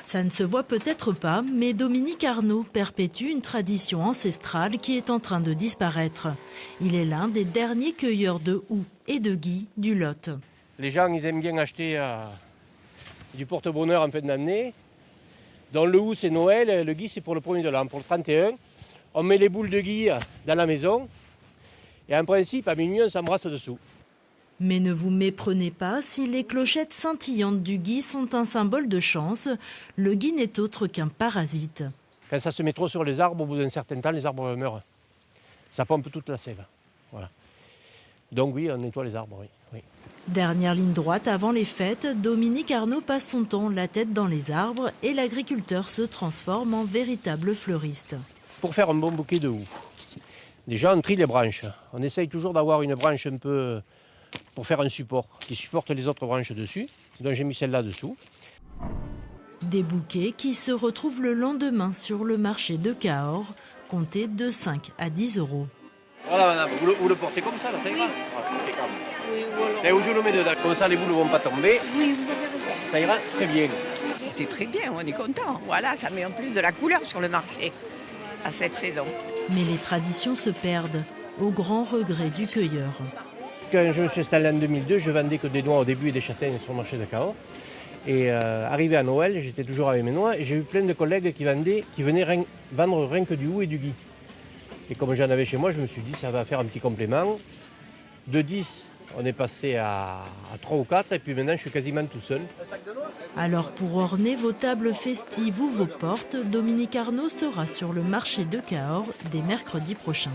Ça ne se voit peut-être pas, mais Dominique Arnaud perpétue une tradition ancestrale qui est en train de disparaître. Il est l'un des derniers cueilleurs de houx et de gui du Lot. Les gens, ils aiment bien acheter du porte-bonheur en fin d'année. Dans le houx, c'est Noël, le gui, c'est pour le 1er de l'an, pour le 31. On met les boules de gui dans la maison. Et en principe, à minuit, on s'embrasse dessous. Mais ne vous méprenez pas, si les clochettes scintillantes du gui sont un symbole de chance, le gui n'est autre qu'un parasite. Quand ça se met trop sur les arbres, au bout d'un certain temps, les arbres meurent. Ça pompe toute la sève. Voilà. Donc oui, on nettoie les arbres, oui. Dernière ligne droite avant les fêtes, Dominique Arnaud passe son temps la tête dans les arbres et l'agriculteur se transforme en véritable fleuriste. Pour faire un bon bouquet de houx, déjà on trie les branches. On essaye toujours d'avoir une branche un peu pour faire un support qui supporte les autres branches dessus. Donc j'ai mis celle-là dessous. Des bouquets qui se retrouvent le lendemain sur le marché de Cahors, comptés de 5 à 10 euros. Voilà madame, vous le portez comme ça, là, ça ira. Oui, voilà. Et où je le mets dedans, comme ça les boules ne vont pas tomber. Oui, vous avez raison. Ça ira très bien. C'est très bien, on est content. Voilà, ça met en plus de la couleur sur le marché à cette saison. Mais les traditions se perdent, au grand regret du cueilleur. Quand je me suis installé en 2002, je vendais que des noix au début et des châtaignes sur le marché de Cahors. Et arrivé à Noël, j'étais toujours avec mes noix et j'ai eu plein de collègues qui venaient vendre rien que du houx et du gui. Et comme j'en avais chez moi, je me suis dit ça va faire un petit complément. De 10, on est passé à 3 ou 4 et puis maintenant je suis quasiment tout seul. Alors pour orner vos tables festives ou vos portes, Dominique Arnaud sera sur le marché de Cahors dès mercredi prochain.